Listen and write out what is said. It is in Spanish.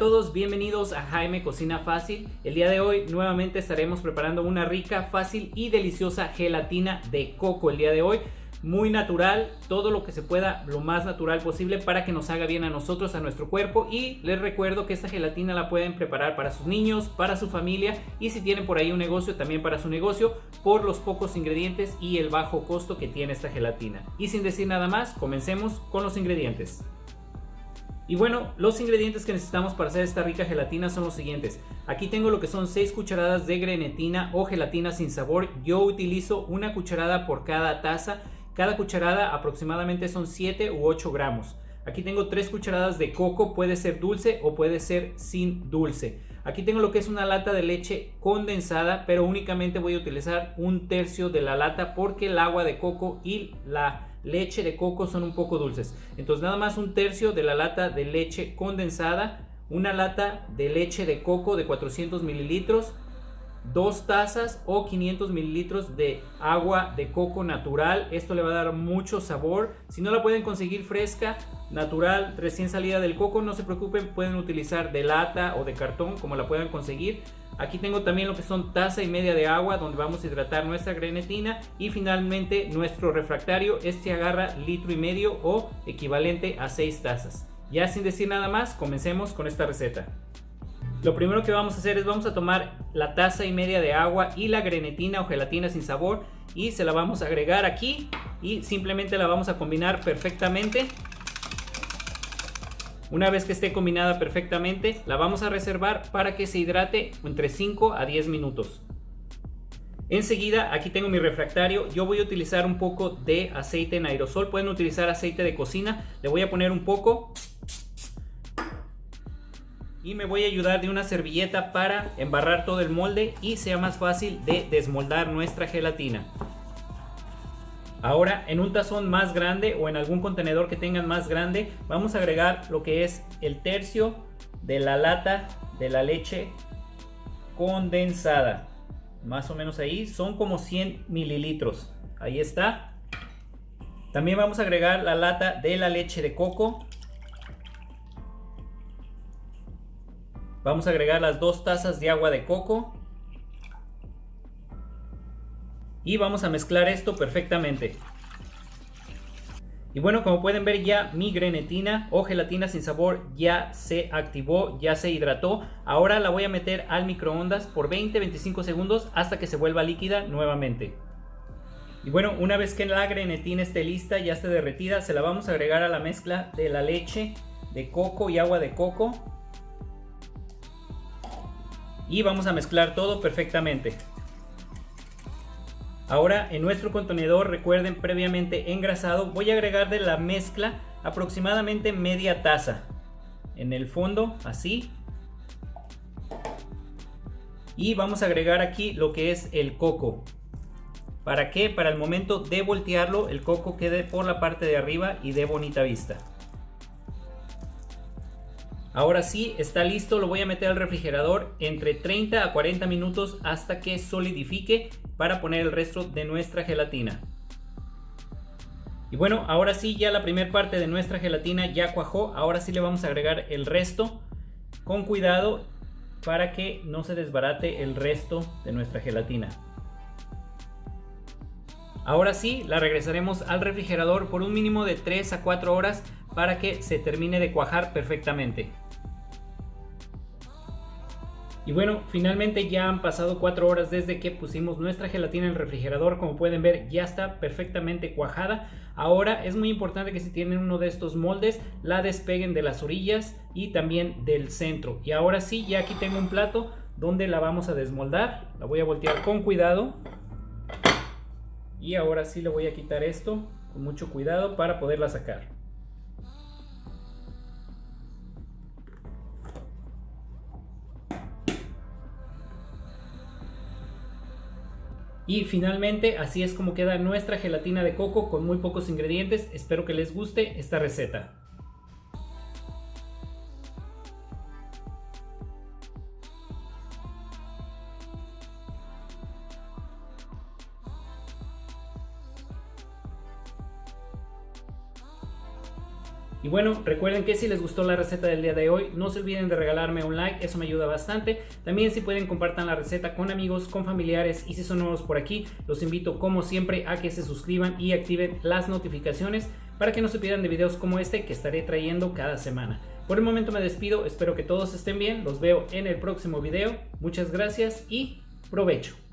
Hola a todos, bienvenidos a Jaime Cocina Fácil. El día de hoy nuevamente estaremos preparando una rica, fácil y deliciosa gelatina de coco. El día de hoy muy natural, todo lo que se pueda, lo más natural posible para que nos haga bien a nosotros, a nuestro cuerpo. Y les recuerdo que esta gelatina la pueden preparar para sus niños, para su familia y si tienen por ahí un negocio, también para su negocio, por los pocos ingredientes y el bajo costo que tiene esta gelatina. Y sin decir nada más, comencemos con los ingredientes. Y bueno, los ingredientes que necesitamos para hacer esta rica gelatina son los siguientes. Aquí tengo lo que son 6 cucharadas de grenetina o gelatina sin sabor. Yo utilizo una cucharada por cada taza. Cada cucharada aproximadamente son 7 u 8 gramos. Aquí tengo 3 cucharadas de coco, puede ser dulce o puede ser sin dulce. Aquí tengo lo que es una lata de leche condensada, pero únicamente voy a utilizar un tercio de la lata porque el agua de coco y la leche de coco son un poco dulces. Entonces nada más un tercio de la lata de leche condensada, una lata de leche de coco de 400 mililitros, 2 tazas o 500 mililitros de agua de coco natural. Esto le va a dar mucho sabor. Si no la pueden conseguir fresca, natural, recién salida del coco, no se preocupen, pueden utilizar de lata o de cartón como la puedan conseguir. Aquí tengo también lo que son taza y media de agua donde vamos a hidratar nuestra grenetina y finalmente nuestro refractario. Este agarra litro y medio o equivalente a 6 tazas. Ya sin decir nada más, comencemos con esta receta. Lo primero que vamos a hacer es vamos a tomar la taza y media de agua y la grenetina o gelatina sin sabor y se la vamos a agregar aquí y simplemente la vamos a combinar perfectamente. Una vez que esté combinada perfectamente, la vamos a reservar para que se hidrate entre 5 a 10 minutos. Enseguida, aquí tengo mi refractario. Yo voy a utilizar un poco de aceite en aerosol. Pueden utilizar aceite de cocina. Le voy a poner un poco. Y me voy a ayudar de una servilleta para embarrar todo el molde y sea más fácil de desmoldar nuestra gelatina. Ahora en un tazón más grande o en algún contenedor que tengan más grande vamos a agregar lo que es el tercio de la lata de la leche condensada. Más o menos ahí son como 100 mililitros. Ahí está. También vamos a agregar la lata de la leche de coco. Vamos a agregar las 2 tazas de agua de coco. Y vamos a mezclar esto perfectamente. Y bueno, como pueden ver ya mi grenetina o gelatina sin sabor ya se activó, ya se hidrató. Ahora la voy a meter al microondas por 20-25 segundos hasta que se vuelva líquida nuevamente. Y bueno, una vez que la grenetina esté lista, ya esté derretida, se la vamos a agregar a la mezcla de la leche de coco y agua de coco. Y vamos a mezclar todo perfectamente. Ahora en nuestro contenedor, recuerden, previamente engrasado, voy a agregar de la mezcla aproximadamente media taza. En el fondo, así. Y vamos a agregar aquí lo que es el coco. ¿Para qué? Para el momento de voltearlo, el coco quede por la parte de arriba y dé bonita vista. Ahora sí, está listo, lo voy a meter al refrigerador entre 30 a 40 minutos hasta que solidifique para poner el resto de nuestra gelatina. Y bueno, ahora sí, ya la primera parte de nuestra gelatina ya cuajó. Ahora sí le vamos a agregar el resto con cuidado para que no se desbarate el resto de nuestra gelatina. Ahora sí, la regresaremos al refrigerador por un mínimo de 3 a 4 horas para que se termine de cuajar perfectamente. Y bueno, finalmente ya han pasado 4 horas desde que pusimos nuestra gelatina en el refrigerador. Como pueden ver, ya está perfectamente cuajada. Ahora es muy importante que si tienen uno de estos moldes, la despeguen de las orillas y también del centro. Y ahora sí, ya aquí tengo un plato donde la vamos a desmoldar. La voy a voltear con cuidado. Y ahora sí le voy a quitar esto con mucho cuidado para poderla sacar. Y finalmente así es como queda nuestra gelatina de coco con muy pocos ingredientes. Espero que les guste esta receta. Y bueno, recuerden que si les gustó la receta del día de hoy, no se olviden de regalarme un like, eso me ayuda bastante. También si pueden compartan la receta con amigos, con familiares, y si son nuevos por aquí, los invito como siempre a que se suscriban y activen las notificaciones para que no se pierdan de videos como este que estaré trayendo cada semana. Por el momento me despido, espero que todos estén bien, los veo en el próximo video. Muchas gracias y provecho.